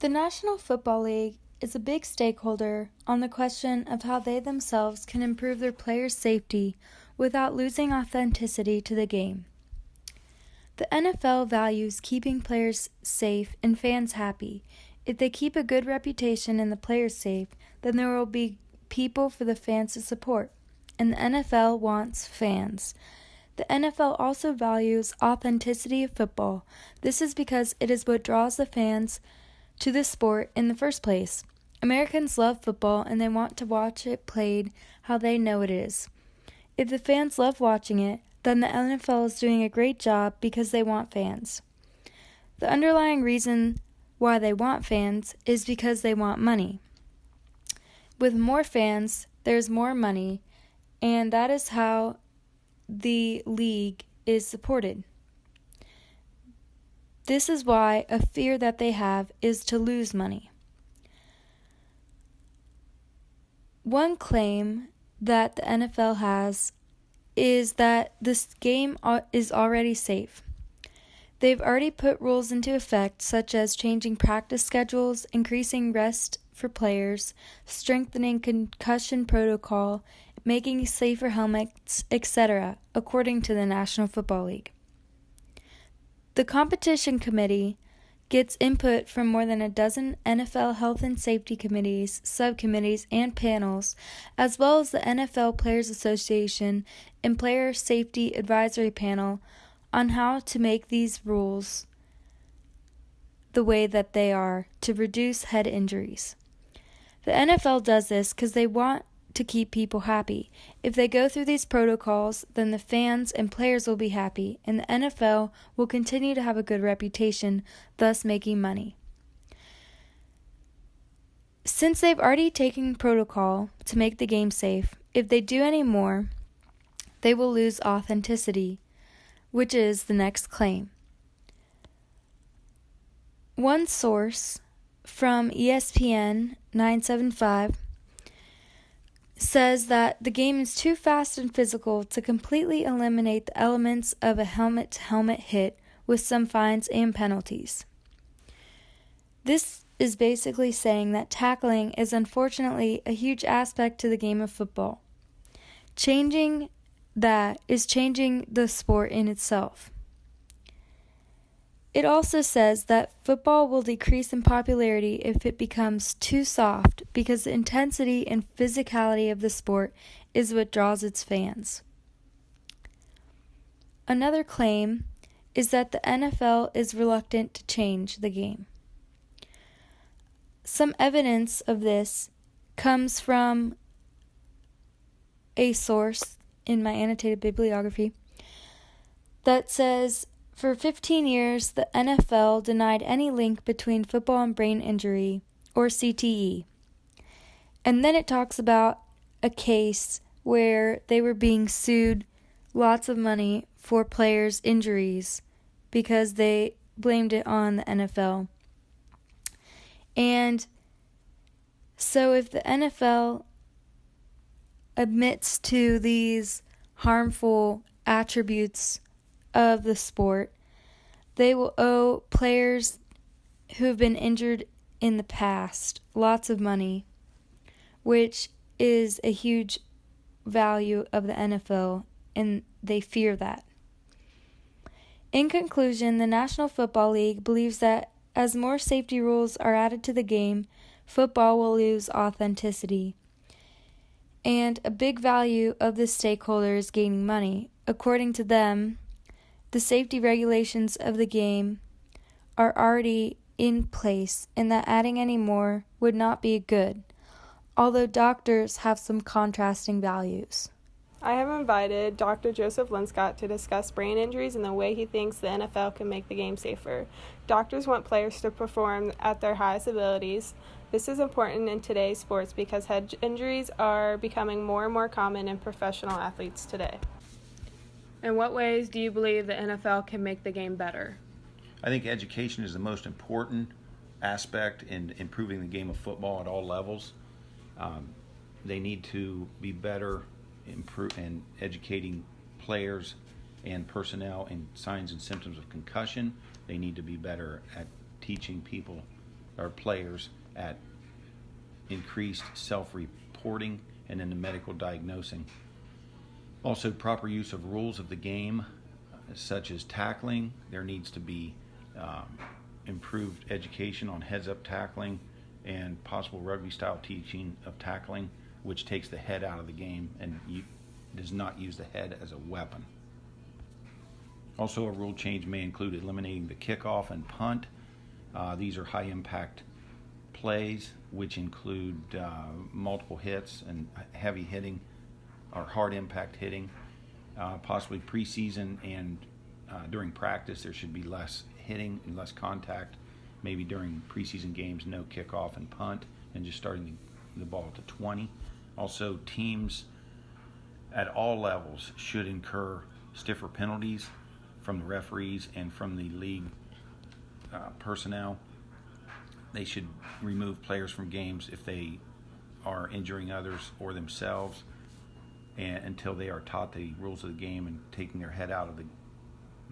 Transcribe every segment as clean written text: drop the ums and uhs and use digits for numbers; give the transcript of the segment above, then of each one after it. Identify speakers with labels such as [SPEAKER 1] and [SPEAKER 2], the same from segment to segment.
[SPEAKER 1] The National Football League is a big stakeholder on the question of how they themselves can improve their players' safety without losing authenticity to the game. The NFL values keeping players safe and fans happy. If they keep a good reputation and the players safe, then there will be people for the fans to support. And the NFL wants fans. The NFL also values authenticity of football. This is because it is what draws the fans to the sport in the first place. Americans love football and they want to watch it played how they know it is. If the fans love watching it, then the NFL is doing a great job because they want fans. The underlying reason why they want fans is because they want money. With more fans, there's more money, and that is how the league is supported. This is why a fear that they have is to lose money. One claim that the NFL has is that this game is already safe. They've already put rules into effect, such as changing practice schedules, increasing rest for players, strengthening concussion protocol, making safer helmets, etc., according to the National Football League. The competition committee gets input from more than a dozen NFL health and safety committees, subcommittees, and panels, as well as the NFL Players Association and Player Safety Advisory Panel on how to make these rules the way that they are to reduce head injuries. The NFL does this because they want to keep people happy. If they go through these protocols, then the fans and players will be happy, and the NFL will continue to have a good reputation, thus making money. Since they've already taken protocol to make the game safe, if they do any more, they will lose authenticity, which is the next claim. One source from ESPN 975 says that the game is too fast and physical to completely eliminate the elements of a helmet-to-helmet hit with some fines and penalties. This is basically saying that tackling is unfortunately a huge aspect to the game of football. Changing that is changing the sport in itself. It also says that football will decrease in popularity if it becomes too soft because the intensity and physicality of the sport is what draws its fans. Another claim is that the NFL is reluctant to change the game. Some evidence of this comes from a source in my annotated bibliography that says, for 15 years, the NFL denied any link between football and brain injury, or CTE. And then it talks about a case where they were being sued lots of money for players' injuries because they blamed it on the NFL. And so if the NFL admits to these harmful attributes of the sport, they will owe players who have been injured in the past lots of money, which is a huge value of the NFL, and they fear that. In conclusion, the National Football League believes that as more safety rules are added to the game, football will lose authenticity. And a big value of this stakeholder is gaining money. According to them, the safety regulations of the game are already in place, and that adding any more would not be good, although doctors have some contrasting values.
[SPEAKER 2] I have invited Dr. Joseph Linscott to discuss brain injuries and the way he thinks the NFL can make the game safer. Doctors want players to perform at their highest abilities. This is important in today's sports because head injuries are becoming more and more common in professional athletes today. In what ways do you believe the NFL can make the game better?
[SPEAKER 3] I think education is the most important aspect in improving the game of football at all levels. They need to be better in educating players and personnel in signs and symptoms of concussion. They need to be better at teaching people or players at increased self-reporting and in the medical diagnosing. Also, proper use of rules of the game, such as tackling. There needs to be improved education on heads-up tackling and possible rugby-style teaching of tackling, which takes the head out of the game and does not use the head as a weapon. Also, a rule change may include eliminating the kickoff and punt. These are high-impact plays, which include multiple hits and heavy hitting or hard impact hitting. Possibly preseason and during practice, there should be less hitting and less contact. Maybe during preseason games, no kickoff and punt, and just starting the ball to 20. Also, teams at all levels should incur stiffer penalties from the referees and from the league personnel. They should remove players from games if they are injuring others or themselves, and until they are taught the rules of the game and taking their head out of the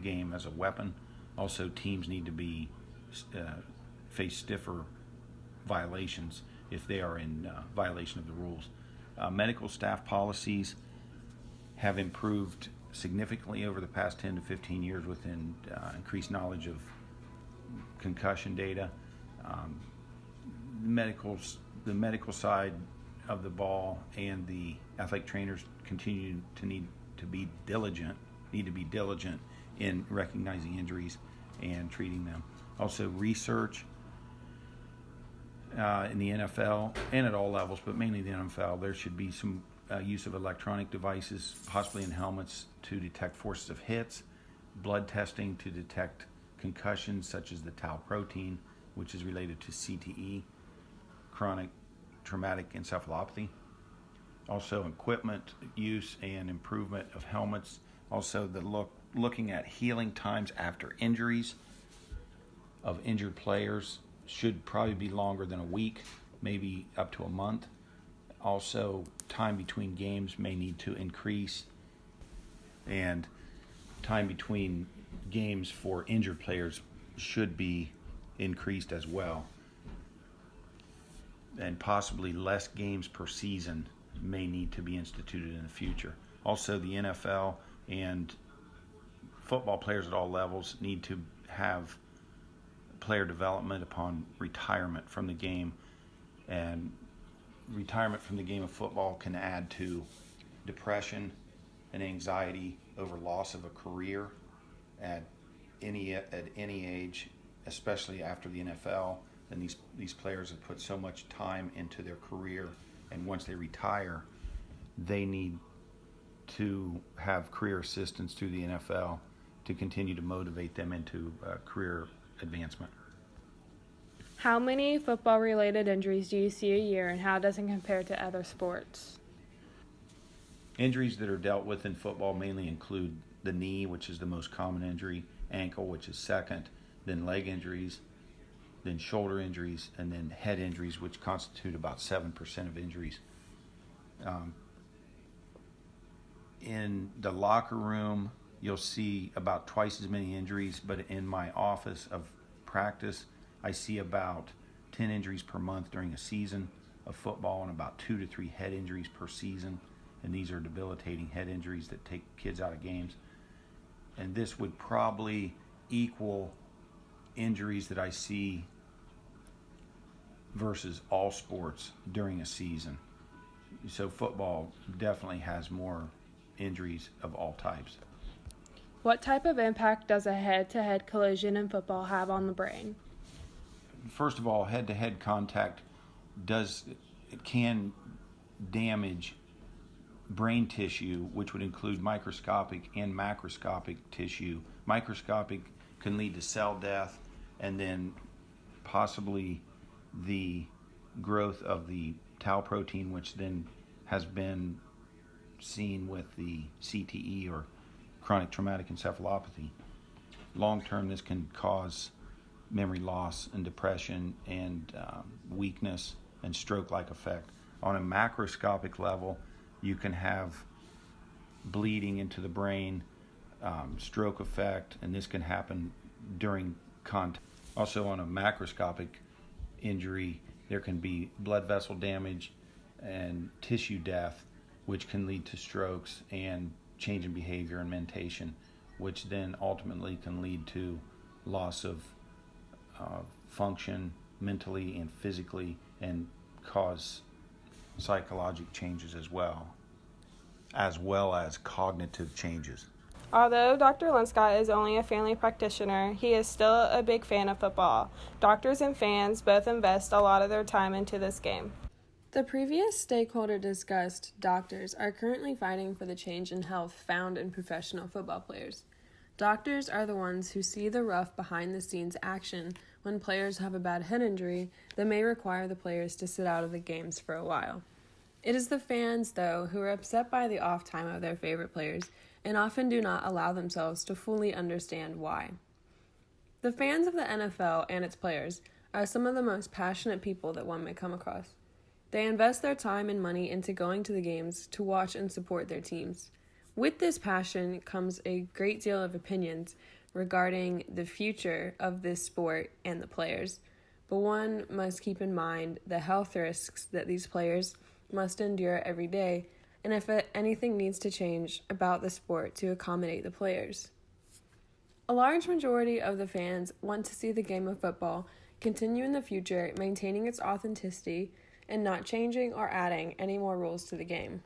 [SPEAKER 3] game as a weapon. Also, teams need to be face stiffer violations if they are in violation of the rules. Medical staff policies have improved significantly over the past 10 to 15 years with increased knowledge of concussion data. The medical side of the ball and the athletic trainers continue to need to be diligent in recognizing injuries and treating them. Also, research in the NFL and at all levels, but mainly the NFL, there should be some use of electronic devices, possibly in helmets, to detect forces of hits, blood testing to detect concussions such as the tau protein, which is related to CTE, chronic traumatic encephalopathy. Also, equipment use and improvement of helmets. Also, looking at healing times after injuries of injured players should probably be longer than a week, maybe up to a month. Also, time between games may need to increase, and time between games for injured players should be increased as well. And possibly less games per season may need to be instituted in the future. Also, the NFL and football players at all levels need to have player development upon retirement from the game, and retirement from the game of football can add to depression and anxiety over loss of a career at any age, especially after the NFL. And these players have put so much time into their career, and once they retire, they need to have career assistance through the NFL to continue to motivate them into career advancement.
[SPEAKER 2] How many football-related injuries do you see a year, and how does it compare to other sports?
[SPEAKER 3] Injuries that are dealt with in football mainly include the knee, which is the most common injury, ankle, which is second, then leg injuries, then shoulder injuries, and then head injuries, which constitute about 7% of injuries. In the locker room, you'll see about twice as many injuries, but in my office of practice, I see about 10 injuries per month during a season of football and about 2 to 3 head injuries per season. And these are debilitating head injuries that take kids out of games. And this would probably equal injuries that I see versus all sports during a season. So football definitely has more injuries of all types.
[SPEAKER 2] What type of impact does a head-to-head collision in football have on the brain?
[SPEAKER 3] First of all, head-to-head contact can damage brain tissue, which would include microscopic and macroscopic tissue. Microscopic can lead to cell death, and then possibly the growth of the tau protein, which then has been seen with the CTE, or chronic traumatic encephalopathy. Long term, this can cause memory loss and depression and weakness and stroke-like effect. On a macroscopic level, you can have bleeding into the brain, stroke effect, and this can happen during contact. Also, on a macroscopic injury, there can be blood vessel damage and tissue death, which can lead to strokes and change in behavior and mentation, which then ultimately can lead to loss of function mentally and physically, and cause psychological changes as well as cognitive changes.
[SPEAKER 2] Although Dr. Linscott is only a family practitioner, he is still a big fan of football. Doctors and fans both invest a lot of their time into this game.
[SPEAKER 4] The previous stakeholder discussed, doctors are currently fighting for the change in health found in professional football players. Doctors are the ones who see the rough behind-the-scenes action when players have a bad head injury that may require the players to sit out of the games for a while. It is the fans, though, who are upset by the off time of their favorite players and often do not allow themselves to fully understand why. The fans of the NFL and its players are some of the most passionate people that one may come across. They invest their time and money into going to the games to watch and support their teams. With this passion comes a great deal of opinions regarding the future of this sport and the players, but one must keep in mind the health risks that these players must endure every day, and if anything needs to change about the sport to accommodate the players. A large majority of the fans want to see the game of football continue in the future, maintaining its authenticity and not changing or adding any more rules to the game.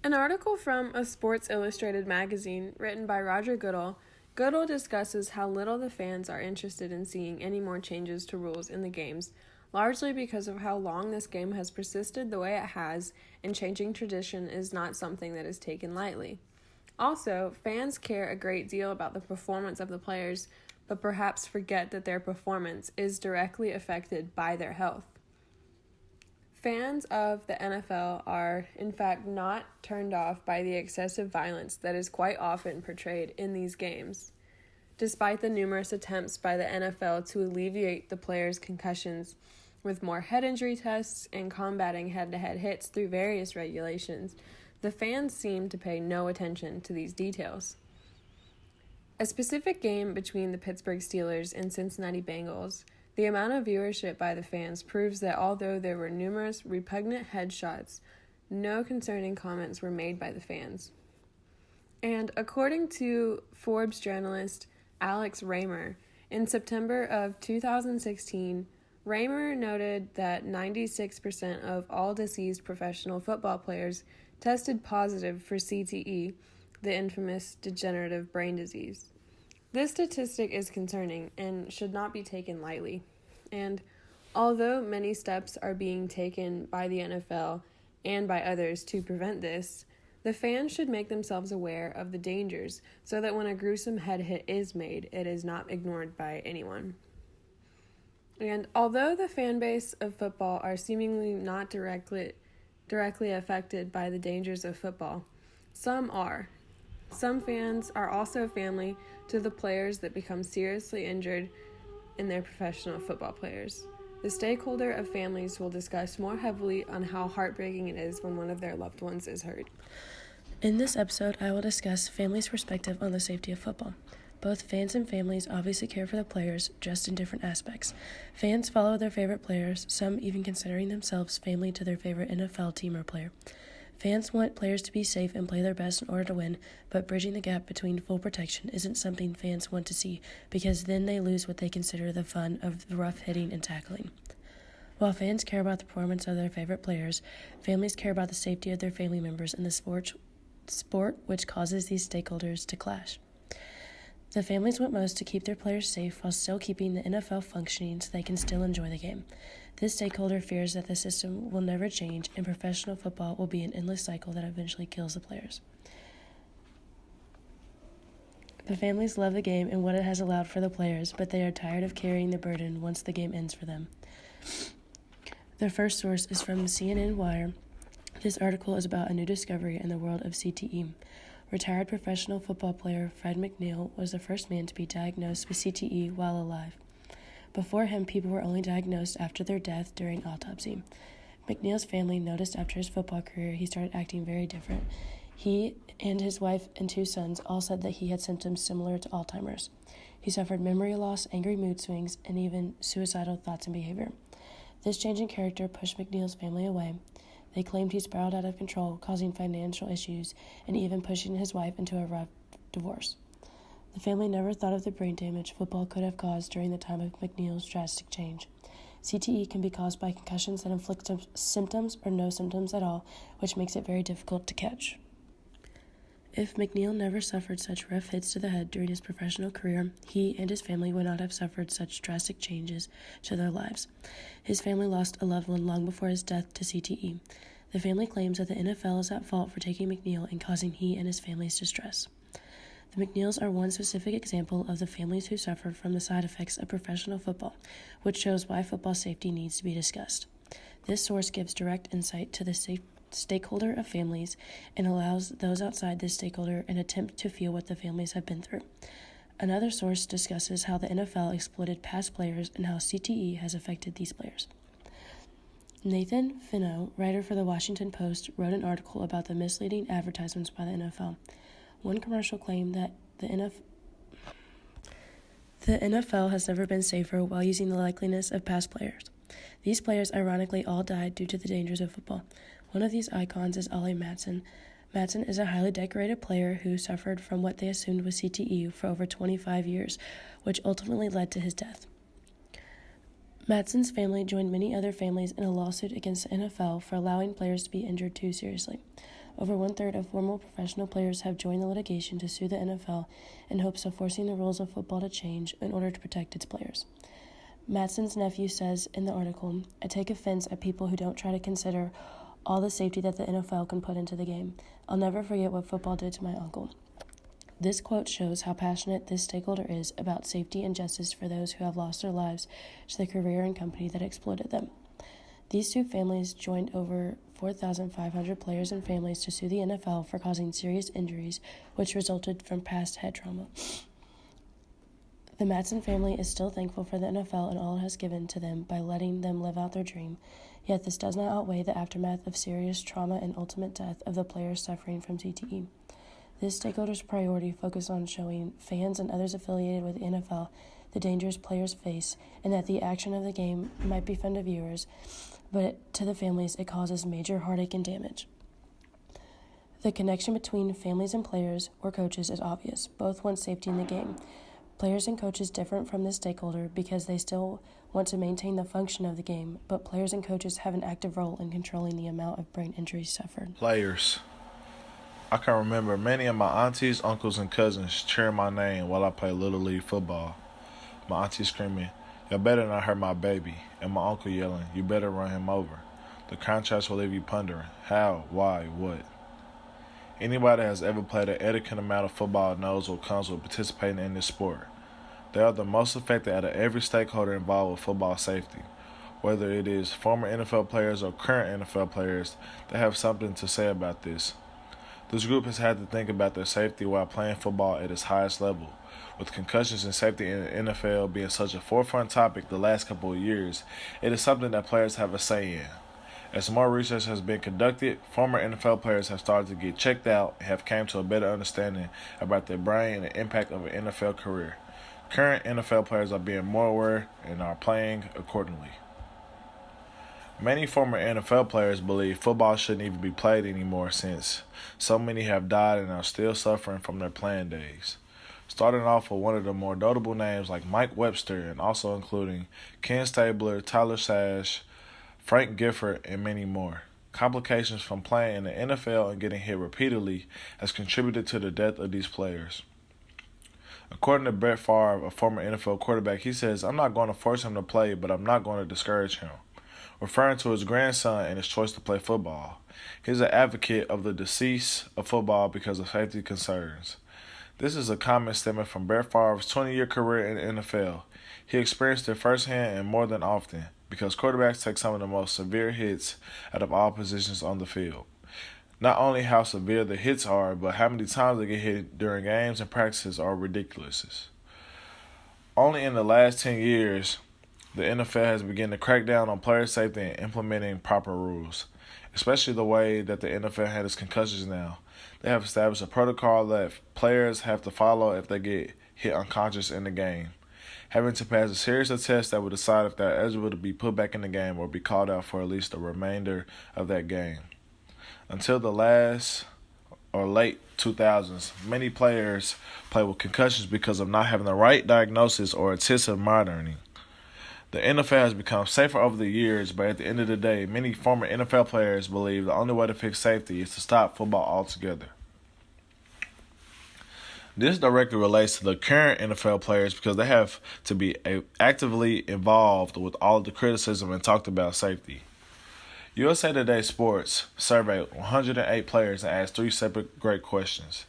[SPEAKER 4] An article from a Sports Illustrated magazine written by Roger Goodell discusses how little the fans are interested in seeing any more changes to rules in the games, largely because of how long this game has persisted the way it has, and changing tradition is not something that is taken lightly. Also, fans care a great deal about the performance of the players, but perhaps forget that their performance is directly affected by their health. Fans of the NFL are, in fact, not turned off by the excessive violence that is quite often portrayed in these games. Despite the numerous attempts by the NFL to alleviate the players' concussions with more head injury tests and combating head-to-head hits through various regulations, the fans seem to pay no attention to these details. A specific game between the Pittsburgh Steelers and Cincinnati Bengals, the amount of viewership by the fans proves that although there were numerous repugnant headshots, no concerning comments were made by the fans. And according to Forbes journalist Alex Raymer, in September of 2016, Raymer noted that 96% of all deceased professional football players tested positive for CTE, the infamous degenerative brain disease. This statistic is concerning and should not be taken lightly. And although many steps are being taken by the NFL and by others to prevent this, the fans should make themselves aware of the dangers so that when a gruesome head hit is made, it is not ignored by anyone. And although the fan base of football are seemingly not directly affected by the dangers of football, some are. Some fans are also family to the players that become seriously injured in their professional football players. The stakeholder of families will discuss more heavily on how heartbreaking it is when one of their loved ones is hurt.
[SPEAKER 5] In this episode, I will discuss families' perspective on the safety of football. Both fans and families obviously care for the players, just in different aspects. Fans follow their favorite players, some even considering themselves family to their favorite NFL team or player. Fans want players to be safe and play their best in order to win, but bridging the gap between full protection isn't something fans want to see, because then they lose what they consider the fun of the rough hitting and tackling. While fans care about the performance of their favorite players, families care about the safety of their family members in the sport which causes these stakeholders to clash. The families want most to keep their players safe while still keeping the NFL functioning so they can still enjoy the game. This stakeholder fears that the system will never change and professional football will be an endless cycle that eventually kills the players. The families love the game and what it has allowed for the players, but they are tired of carrying the burden once the game ends for them. The first source is from CNN Wire. This article is about a new discovery in the world of CTE. Retired professional football player Fred McNeil was the first man to be diagnosed with CTE while alive. Before him, people were only diagnosed after their death during autopsy. McNeil's family noticed after his football career he started acting very different. He and his wife and 2 sons all said that he had symptoms similar to Alzheimer's. He suffered memory loss, angry mood swings, and even suicidal thoughts and behavior. This change in character pushed McNeil's family away. They claimed he spiraled out of control, causing financial issues and even pushing his wife into a rough divorce. The family never thought of the brain damage football could have caused during the time of McNeil's drastic change. CTE can be caused by concussions that inflict symptoms or no symptoms at all, which makes it very difficult to catch. If McNeil never suffered such rough hits to the head during his professional career, he and his family would not have suffered such drastic changes to their lives. His family lost a loved one long before his death to CTE. The family claims that the NFL is at fault for taking McNeil and causing he and his family's distress. The McNeils are one specific example of the families who suffer from the side effects of professional football, which shows why football safety needs to be discussed. This source gives direct insight to the stakeholder of families and allows those outside this stakeholder an attempt to feel what the families have been through. Another source discusses how the NFL exploited past players and how CTE has affected these players. Nathan Finno, writer for the Washington Post, wrote an article about the misleading advertisements by the NFL. One commercial claimed that the NFL has never been safer while using the likeliness of past players. These players ironically all died due to the dangers of football. One of these icons is Ollie Matson. Matson is a highly decorated player who suffered from what they assumed was CTE for over 25 years, which ultimately led to his death. Matson's family joined many other families in a lawsuit against the NFL for allowing players to be injured too seriously. Over 1/3 of former professional players have joined the litigation to sue the NFL in hopes of forcing the rules of football to change in order to protect its players. Matson's nephew says in the article, "I take offense at people who don't try to consider all the safety that the NFL can put into the game. I'll never forget what football did to my uncle." This quote shows how passionate this stakeholder is about safety and justice for those who have lost their lives to the career and company that exploited them. These 2 families joined over 4,500 players and families to sue the NFL for causing serious injuries, which resulted from past head trauma. The Matson family is still thankful for the NFL and all it has given to them by letting them live out their dream, yet this does not outweigh the aftermath of serious trauma and ultimate death of the players suffering from CTE. This stakeholder's priority focused on showing fans and others affiliated with the NFL the dangers players face and that the action of the game might be fun to viewers, but to the families it causes major heartache and damage. The connection between families and players or coaches is obvious. Both want safety in the game. Players and coaches differ from this stakeholder because they still want to maintain the function of the game, but players and coaches have an active role in controlling the amount of brain injuries suffered.
[SPEAKER 6] Players. I can remember many of my aunties, uncles, and cousins cheering my name while I played Little League football. My auntie screaming, "You better not hurt my baby," and my uncle yelling, "You better run him over." The contrast will leave you pondering, how, why, what? Anybody that has ever played an adequate amount of football knows what comes with participating in this sport. They are the most affected out of every stakeholder involved with football safety. Whether it is former NFL players or current NFL players, they have something to say about this. This group has had to think about their safety while playing football at its highest level. With concussions and safety in the NFL being such a forefront topic the last couple of years, it is something that players have a say in. As more research has been conducted, former NFL players have started to get checked out and have come to a better understanding about their brain and the impact of an NFL career. Current NFL players are being more aware and are playing accordingly. Many former NFL players believe football shouldn't even be played anymore since so many have died and are still suffering from their playing days. Starting off with one of the more notable names like Mike Webster and also including Ken Stabler, Tyler Sash, Frank Gifford, and many more. Complications from playing in the NFL and getting hit repeatedly has contributed to the death of these players. According to Brett Favre, a former NFL quarterback, he says, "I'm not going to force him to play, but I'm not going to discourage him," referring to his grandson and his choice to play football. He's an advocate of the decease of football because of safety concerns. This is a comment stemming from Brett Favre's 20-year career in the NFL. He experienced it firsthand and more than often because quarterbacks take some of the most severe hits out of all positions on the field. Not only how severe the hits are, but how many times they get hit during games and practices are ridiculous. Only in the last 10 years, the NFL has begun to crack down on player safety and implementing proper rules, especially the way that the NFL handles concussions now. They have established a protocol that players have to follow if they get hit unconscious in the game, having to pass a series of tests that will decide if they're eligible to be put back in the game or be called out for at least the remainder of that game. Until the last or late 2000s, many players play with concussions because of not having the right diagnosis or attentive monitoring. The NFL has become safer over the years, but at the end of the day, many former NFL players believe the only way to fix safety is to stop football altogether. This directly relates to the current NFL players because they have to be actively involved with all of the criticism and talked about safety. USA Today Sports surveyed 108 players and asked 3 separate great questions.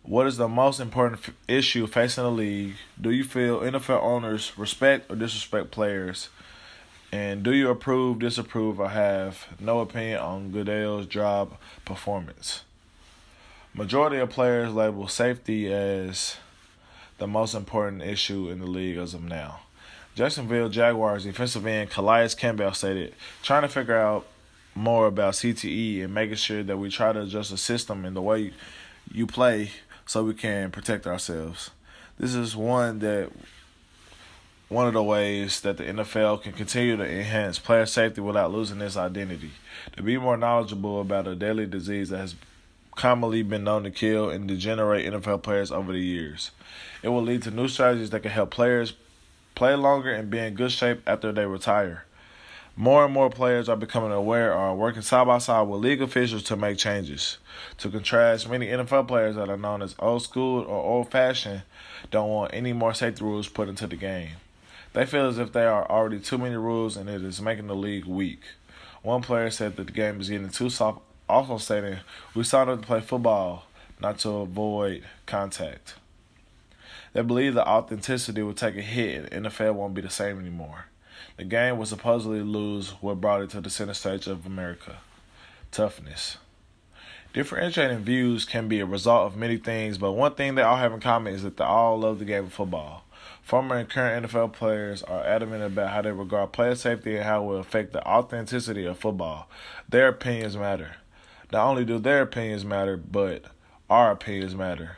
[SPEAKER 6] What is the most important issue facing the league? Do you feel NFL owners respect or disrespect players? And do you approve, disapprove, or have no opinion on Goodell's job performance? Majority of players label safety as the most important issue in the league as of now. Jacksonville Jaguars defensive end Calais Campbell stated, trying to figure out more about CTE and making sure that we try to adjust the system and the way you play so we can protect ourselves. This is one of the ways that the NFL can continue to enhance player safety without losing its identity. To be more knowledgeable about a deadly disease that has commonly been known to kill and degenerate NFL players over the years. It will lead to new strategies that can help players play longer and be in good shape after they retire. More and more players are becoming aware or are working side by side with league officials to make changes. To contrast, many NFL players that are known as old school or old fashioned don't want any more safety rules put into the game. They feel as if there are already too many rules and it is making the league weak. One player said that the game is getting too soft, also stating, "We signed up to play football, not to avoid contact." They believe the authenticity will take a hit and the NFL won't be the same anymore. The game will supposedly lose what brought it to the center stage of America: toughness. Differentiating views can be a result of many things, but one thing they all have in common is that they all love the game of football. Former and current NFL players are adamant about how they regard player safety and how it will affect the authenticity of football. Their opinions matter. Not only do their opinions matter, but our opinions matter.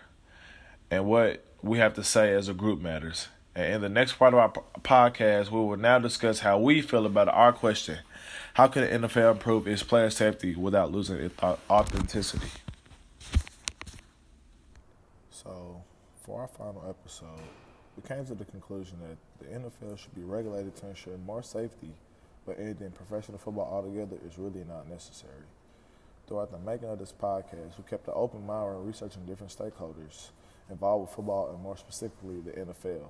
[SPEAKER 6] And what we have to say as a group matters. And in the next part of our podcast, we will now discuss how we feel about our question: how can the NFL improve its player safety without losing its authenticity? So, for our final episode, we came to the conclusion that the NFL should be regulated to ensure more safety, but ending professional football altogether is really not necessary. Throughout the making of this podcast, we kept an open mind when researching different stakeholders involved with football and more specifically the NFL.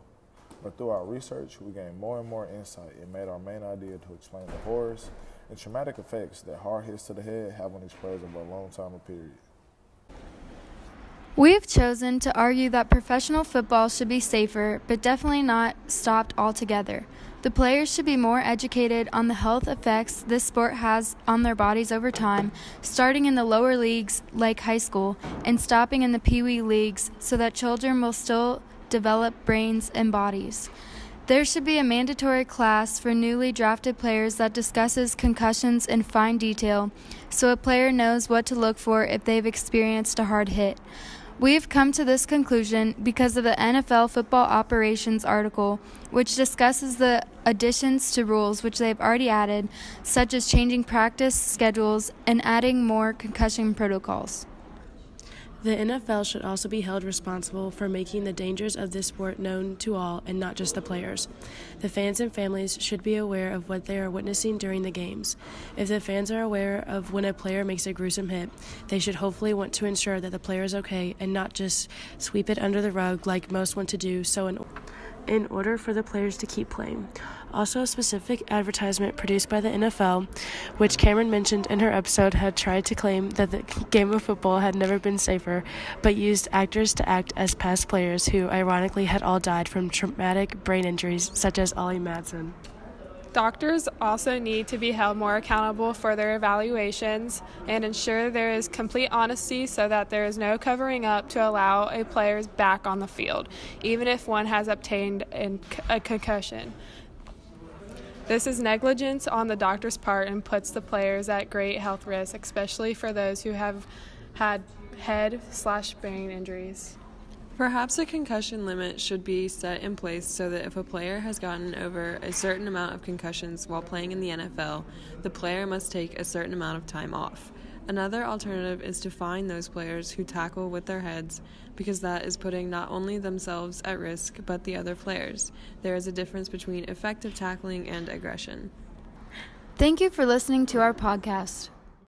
[SPEAKER 6] But through our research, we gained more and more insight and made our main idea to explain the horrors and traumatic effects that hard hits to the head have on these players over a long time period.
[SPEAKER 1] We have chosen to argue that professional football should be safer, but definitely not stopped altogether. The players should be more educated on the health effects this sport has on their bodies over time, starting in the lower leagues like high school and stopping in the Pee Wee leagues so that children will still develop brains and bodies. There should be a mandatory class for newly drafted players that discusses concussions in fine detail so a player knows what to look for if they've experienced a hard hit. We've come to this conclusion because of the NFL Football Operations article, which discusses the additions to rules which they've already added, such as changing practice schedules and adding more concussion protocols.
[SPEAKER 5] The NFL should also be held responsible for making the dangers of this sport known to all and not just the players. The fans and families should be aware of what they are witnessing during the games. If the fans are aware of when a player makes a gruesome hit, they should hopefully want to ensure that the player is okay and not just sweep it under the rug like most want to do so in order for the players to keep playing. Also, a specific advertisement produced by the NFL, which Cameron mentioned in her episode, had tried to claim that the game of football had never been safer, but used actors to act as past players who, ironically, had all died from traumatic brain injuries, such as Ollie Madsen.
[SPEAKER 2] Doctors also need to be held more accountable for their evaluations and ensure there is complete honesty so that there is no covering up to allow a player back on the field, even if one has obtained a concussion. This is negligence on the doctor's part and puts the players at great health risk, especially for those who have had head/brain injuries.
[SPEAKER 4] Perhaps a concussion limit should be set in place so that if a player has gotten over a certain amount of concussions while playing in the NFL, the player must take a certain amount of time off. Another alternative is to fine those players who tackle with their heads, because that is putting not only themselves at risk but the other players. There is a difference between effective tackling and aggression.
[SPEAKER 1] Thank you for listening to our podcast.